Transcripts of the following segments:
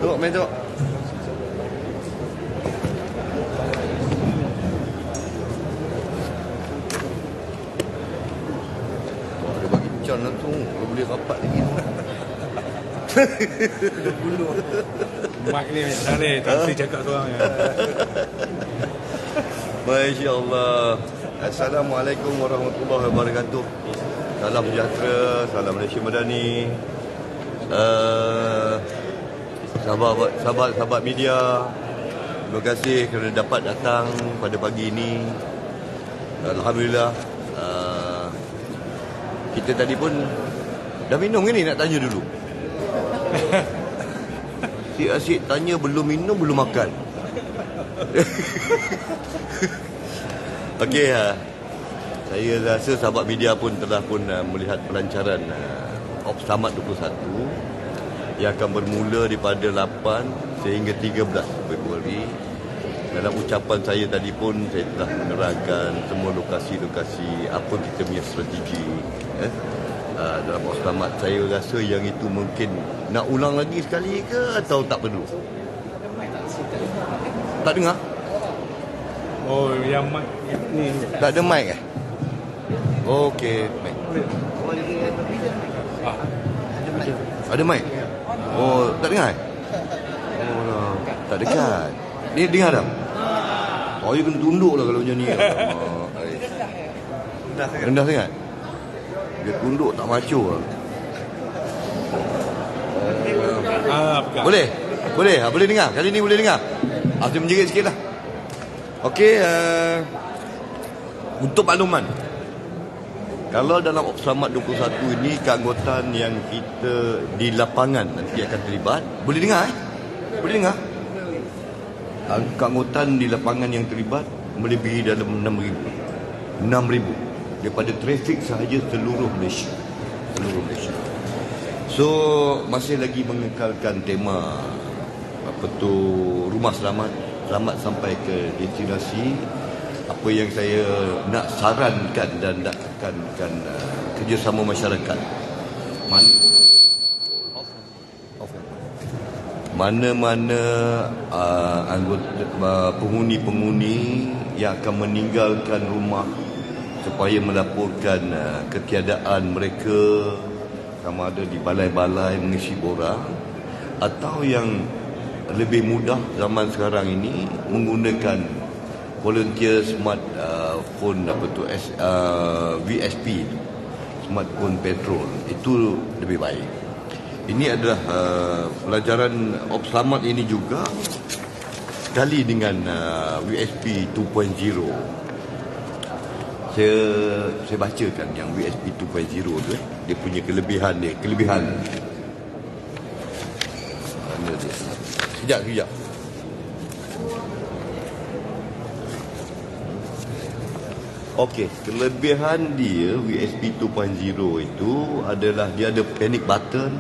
Tengok, main tengok. Dia bagi can langsung. Kalau boleh rapat lagi. Mak ni macam ni, tak mesti cakap seorang ya. Masya Allah. Assalamualaikum warahmatullahi wabarakatuh. Salam sejahtera, salam Malaysia Madani. Sahabat media, terima kasih kerana dapat datang pada pagi ini. Alhamdulillah. Kita tadi pun dah minum ke ni, nak tanya dulu. Si asyik tanya belum minum, belum makan. Okey, saya rasa sahabat media pun telah melihat pelancaran Ops Samad 21 yang akan bermula daripada 8 sehingga 13 Februari. Dalam ucapan saya tadi pun saya telah menerangkan semua lokasi-lokasi apa kita punya strategi dalam Ops Samad. Saya rasa yang itu mungkin nak ulang lagi sekali ke atau tak perlu? Tak dengar? Oh, yang mic ni. Tak ada mic eh? Okey, mic. Ada mic? Oh, tak dengar eh? Oh, tak dekat. Dia dengar tak? Oh, you kena tunduk lah kalau macam ni. Rendah sangat? Dia tunduk tak macho lah. Boleh? Boleh? Boleh dengar? Kali ni boleh dengar? Saya menjerit sikit lah. Okey, untuk makluman, kalau dalam Ops Samad 21 ini keanggotaan yang kita di lapangan nanti akan terlibat. Boleh dengar Boleh dengar? Keanggotaan di lapangan yang terlibat melebihi dalam 6,000 daripada trafik sahaja seluruh Malaysia. So masih lagi mengekalkan tema rumah selamat sampai ke destinasi. Apa yang saya nak sarankan dan nakkan kerjasama masyarakat, mana-mana anggota penghuni yang akan meninggalkan rumah supaya melaporkan ketiadaan mereka, sama ada di balai-balai mengisi borang atau yang lebih mudah zaman sekarang ini menggunakan volunteer smartphone VSP, smartphone petrol, itu lebih baik. Ini adalah pelajaran Ops Samad ini juga sekali dengan VSP 2.0. Saya bacakan yang VSP 2.0 tu dia punya kelebihan. Mana dia? Sekejap. Okey, kelebihan dia VSP 2.0 itu adalah dia ada panic button.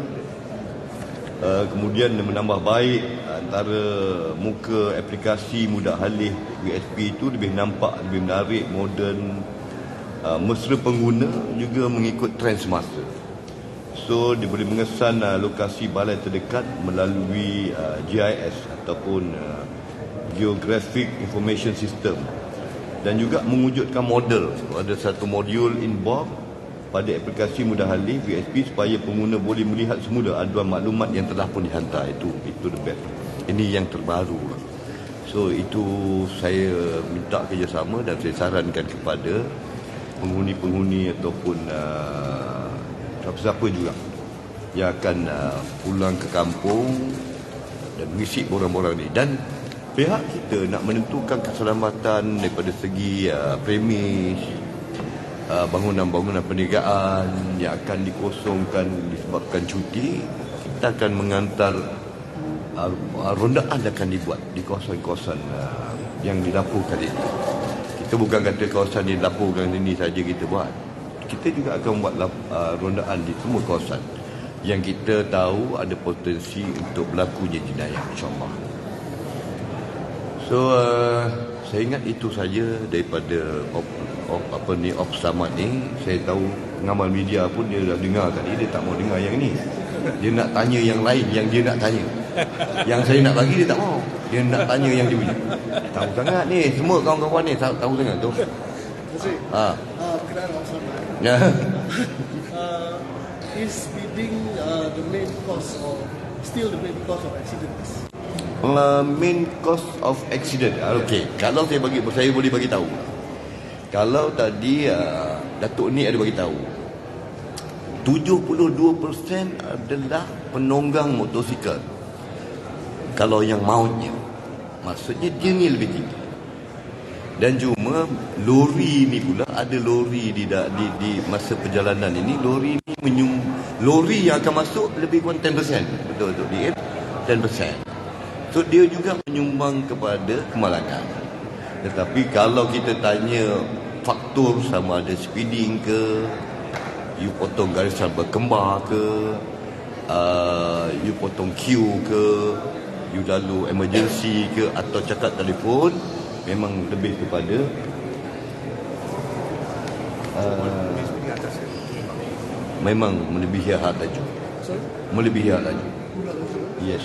Kemudian menambah baik antara muka aplikasi mudah halih. VSP itu lebih nampak, lebih menarik, moden. Mesra pengguna juga mengikut trend semasa. So dia boleh mengesan lokasi balai terdekat melalui GIS ataupun Geographic Information System, dan juga mewujudkan model. Ada satu modul inbox pada aplikasi mudah halih VSP supaya pengguna boleh melihat semula aduan maklumat yang telah pun dihantar. Itu the best. Ini yang terbaru. So itu saya minta kerjasama dan saya sarankan kepada penghuni-penghuni ataupun siapa-siapa juga yang akan pulang ke kampung dan mengisi borang-borang ni. Dan pihak kita nak menentukan keselamatan daripada segi premis, bangunan-bangunan perniagaan yang akan dikosongkan disebabkan cuti. Kita akan mengantar rondaan akan dibuat di kawasan-kawasan yang dilaporkan ini. Kita bukan kata kawasan yang dilaporkan ini saja kita buat. Kita juga akan buat rondaan di semua kawasan yang kita tahu ada potensi untuk berlakunya jenayah, insyaAllah. So saya ingat itu saja daripada Ops Samad ni. Saya tahu pengamal media pun dia dah dengar tadi, dia tak mau dengar yang ni. Dia nak tanya yang lain yang dia nak tanya. Yang saya nak bagi dia tak mau. Dia nak tanya yang dia punya. Tahu sangat ni, semua kawan-kawan ni tahu sangat tu. Berkenaan dengan Osman, Ya. is speeding the main cause of still the main cause of accidents? Main cause of accident. Okey, kalau saya boleh bagi tahu. Kalau tadi Datuk ni ada bagi tahu 72% adalah penunggang motosikal. Kalau yang mautnya, maksudnya dia ni lebih tinggi. Dan cuma lori ni pula, ada lori di masa perjalanan ini, lori yang akan masuk lebih kurang 10%. Betul dia 10%. So dia juga menyumbang kepada kemalangan. Tetapi kalau kita tanya faktor sama ada speeding ke, you potong garisan berkembar ke, you potong queue ke, you lalu emergency ke, atau cakap telefon, memang lebih kepada memang melebihi had laju. Melebihi had laju. Yes.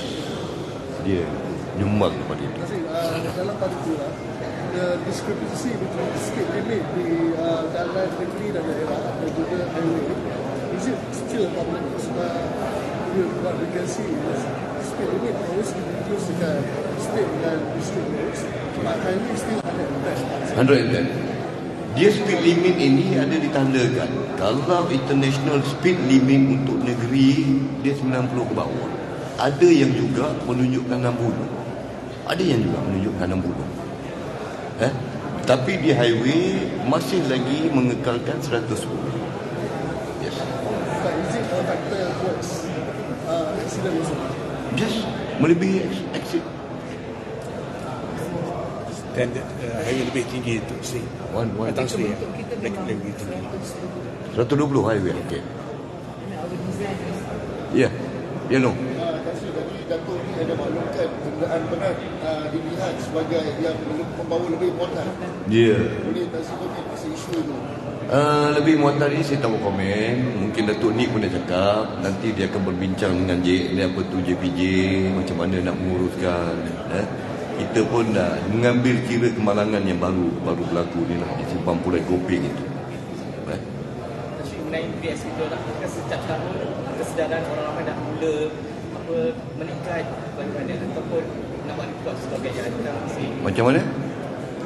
Dia nyumbang kepada itu. Dalam pada itu the discrepancy between speed limit di jalan negeri dan daerah dan juga highway, is it still a problem? What we can see is speed limit always reduced dekat state dan district roads, but highway still 110. 110. Dia speed limit ini ada ditandakan. Kalau international speed limit untuk negeri dia 90 ke bawah. Ada yang juga menunjukkan 60. Ada yang juga menunjukkan 60. Tapi di highway masih lagi mengekalkan 110. Yes. But is it a factor yang works accident also? Yes, melebihi accident. Standard highway lebih tinggi untuk Sri. Datang Sri lebih tinggi. 120 highway, okey. Ya, ya no. Tadi Datuk ni ada maklumkan kenderaan berat dilihat sebagai yang membawa lebih muatan. Ya. Boleh tak sebutkan pasal isu itu? Lebih muatan ini saya tak mau komen. Mungkin Datuk ni pun dah cakap, nanti dia akan berbincang dengan JPJ macam mana nak menguruskan. Kita pun dah mengambil kira kemalangan yang baru berlaku ni lah, di Simpang Pulau Gopeng itu. Mengenai BSP itu lah, sejak tahun kesedaran orang ramai dah mula meningkat bagaimana ataupun nak buat report sebagai yang ada Macam mana?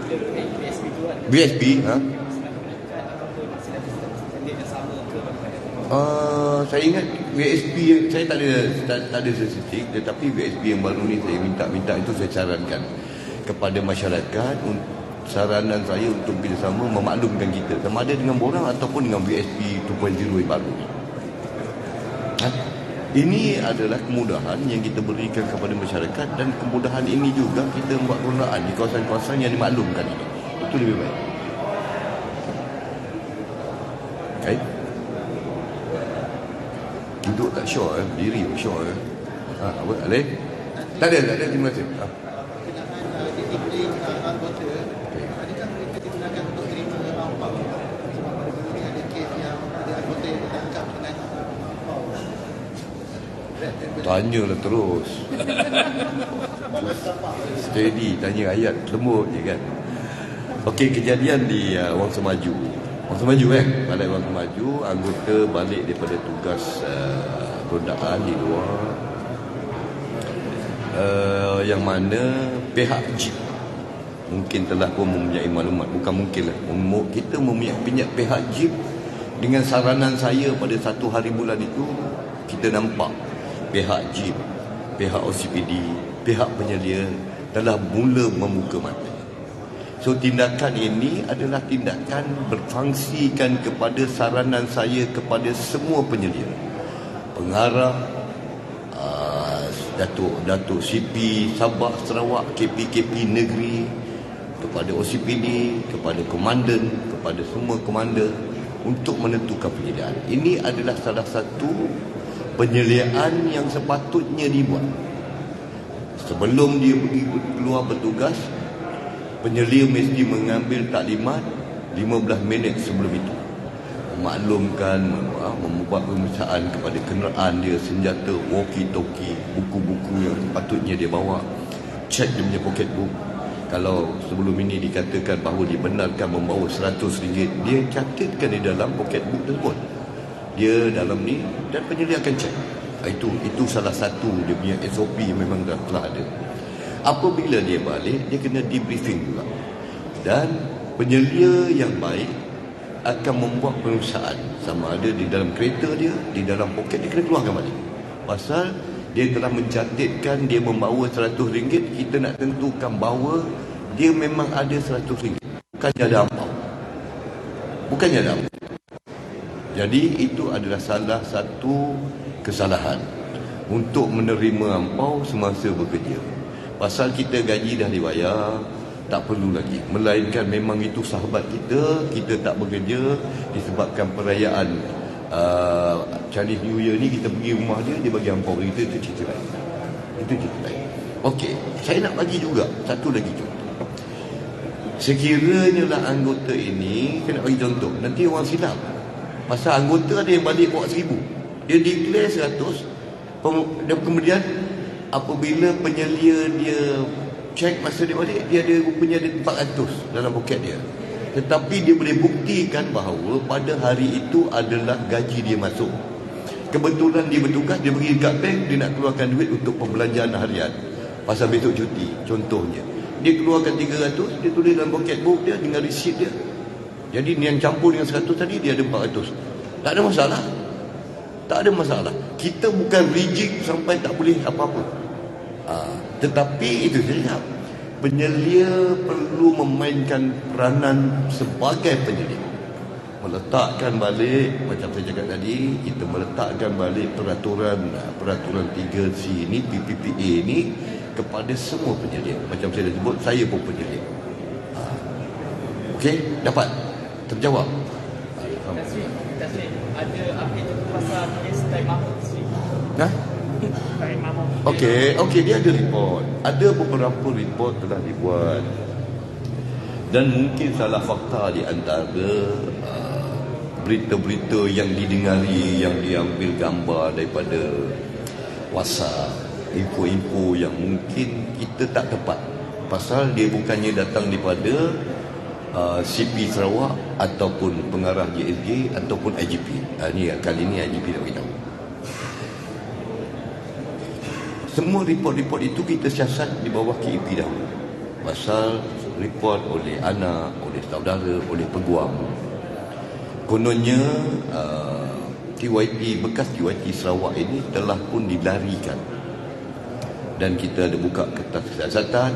BSP itu kan BSP, meningkat ataupun masih ada standard yang sama ke bagaimana? Saya ingat VSP saya tak ada statistik, tetapi VSP yang baru ni saya minta itu saya sarankan kepada masyarakat, saranan saya untuk bersama memaklumkan kita sama ada dengan borang ataupun dengan VSP 2.0 yang baru. Ini adalah kemudahan yang kita berikan kepada masyarakat, dan kemudahan ini juga kita buat rondaan di kawasan-kawasan yang dimaklumkan ini. Itu lebih baik. Okay. Duduk tak sure, berdiri pun sure. Apa, Alif? Tak ada, terima kasih. Kenaan disiplin anggota, adakah mereka digunakan untuk terima ampau? Sebab baru-baru ni ada kes yang ada anggota yang ditangkap dengan ampau. Tanyalah terus. Steady, tanya ayat lembut je kan. Okey, kejadian di Wangsa Maju. Balai Wangsa Maju, anggota balik daripada tugas rondaan di luar, yang mana pihak jeep mungkin telah pun mempunyai maklumat. Bukan mungkin lah, kita mempunyai pihak jeep. Dengan saranan saya pada satu hari bulan itu, kita nampak pihak jeep, pihak OCPD, pihak penyelia telah mula membuka mata. So tindakan ini adalah tindakan berfungsikan kepada saranan saya kepada semua penyelia, pengarah, Datuk CP Sabah Sarawak, KP negeri, kepada OCPD, kepada komandan, kepada semua komander untuk menentukan penyeliaan. Ini adalah salah satu penyeliaan yang sepatutnya dibuat. Sebelum dia pergi keluar bertugas, penyelia mesti mengambil taklimat 15 minit sebelum itu. memaklumkan, membuat pemeriksaan kepada kenderaan dia, senjata, walkie-talkie, buku-buku yang sepatutnya dia bawa, cek dia punya pocketbook. Kalau sebelum ini dikatakan bahawa dibenarkan membawa RM100, dia catatkan di dalam pocketbook tersebut. Dia dalam ni, dan penyelia akan cek. Itu salah satu dia punya SOP yang memang telah ada. Apabila dia balik, dia kena debriefing juga. Dan penyelia yang baik akan membuat pemeriksaan, sama ada di dalam kereta dia, di dalam poket dia, kena keluarkan balik. Pasal dia telah mencatatkan dia membawa RM100, kita nak tentukan bahawa dia memang ada RM100, bukannya ada ampau. Jadi itu adalah salah satu kesalahan untuk menerima ampau semasa bekerja. Pasal kita gaji dah dibayar, tak perlu lagi. Melainkan memang itu sahabat kita tak bekerja disebabkan perayaan Chinese New Year ni, kita pergi rumah dia bagi ampau kita, itu cerita lain. Okey, saya nak bagi juga satu lagi contoh. Sekiranya lah anggota ini, saya nak bagi contoh, nanti orang silap. Pasal anggota ada yang balik bawa RM1,000, dia declare RM100, dan kemudian apabila penyelia dia cek masa dia balik, dia ada rupanya ada RM400 dalam poket dia. Tetapi dia boleh buktikan bahawa pada hari itu adalah gaji dia masuk. Kebetulan dia bertugas, dia pergi dekat bank, dia nak keluarkan duit untuk pembelanjaan harian pasal besok cuti, contohnya. Dia keluarkan RM300, dia tulis dalam poket book dia dengan receipt dia. Jadi yang campur dengan RM100 tadi, dia ada RM400. Tak ada masalah. Kita bukan rigid sampai tak boleh apa-apa. Tetapi itu saja, penyelia perlu memainkan peranan sebagai penyelia, meletakkan balik, macam saya cakap tadi, kita meletakkan balik peraturan 3C ni, PPPA ni kepada semua penyelia. Macam saya dah sebut, saya pun penyelia. Okey, dapat terjawab. Tasri, ada update pasal kes Taib Mahmud, Tasri? Taib Mahmud. Okey, dia ada report. Ada beberapa report telah dibuat. Dan mungkin salah fakta di antara berita-berita yang didengari, yang diambil gambar daripada WhatsApp, info-info yang mungkin kita tak tepat. Pasal dia bukannya datang daripada CP Sarawak ataupun pengarah JSG ataupun IGP. Kali ni IGP nak beritahu. Semua report-report itu kita siasat di bawah KEP dahulu. Pasal report oleh anak, oleh saudara, oleh peguam. Kononnya bekas TYT Sarawak ini telah pun dilarikan. Dan kita ada buka kertas siasatan.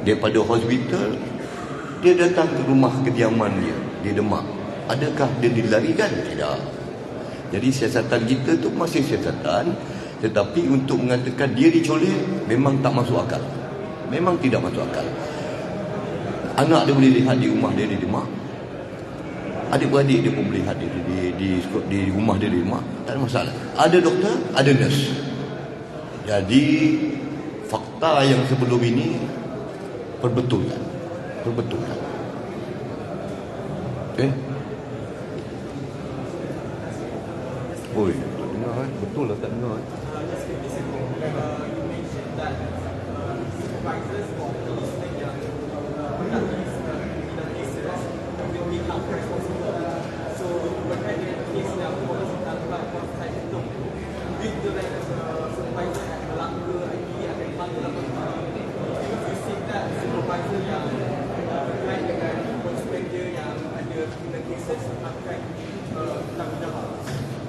Daripada hospital, dia datang ke rumah kediaman dia di Demak. Adakah dia dilarikan? Tidak. Jadi siasatan kita tu masih siasatan, tetapi untuk mengatakan dia diculik memang tak masuk akal. Memang tidak masuk akal. Anak dia boleh lihat di rumah dia di Demak. Adik-beradik dia pun boleh lihat di rumah dia di Demak. Tak ada masalah. Ada doktor, ada nurse. Jadi fakta yang sebelum ini perbetulkan. Okey. Oi, tak dengar betul lah tak dengar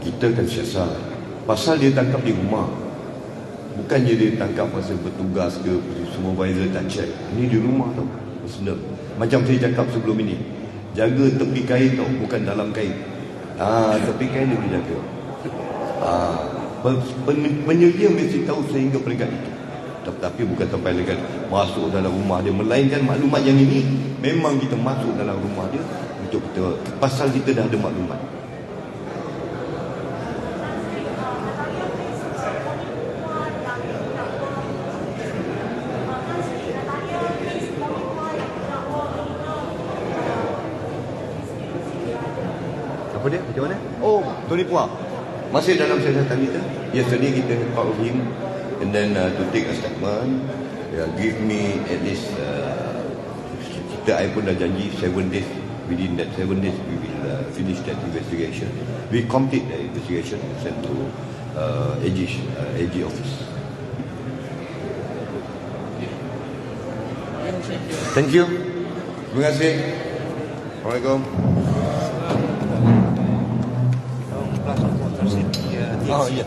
Kita akan siasat. Pasal dia tangkap di rumah, bukannya dia tangkap masa bertugas ke, supervisor tak check. Ini di rumah tau, personal. Macam saya cakap sebelum ini, jaga tepi kain tau, bukan dalam kain. Tepi kain dia boleh jaga. Penyelia mesti tahu sehingga peringkat itu. Tetapi bukan sampai legal masuk dalam rumah dia. Melainkan maklumat yang ini memang kita masuk dalam rumah dia untuk kita, pasal kita dah ada maklumat. Tony Puah masih dalam siasatan kita. Yesterday kita call him and then to take a statement. Give me at least I pun dah janji 7 days. Within that 7 days we will finish that investigation. We complete the investigation, send to AG office. Thank you. Terima kasih. Assalamualaikum. Oh, yeah.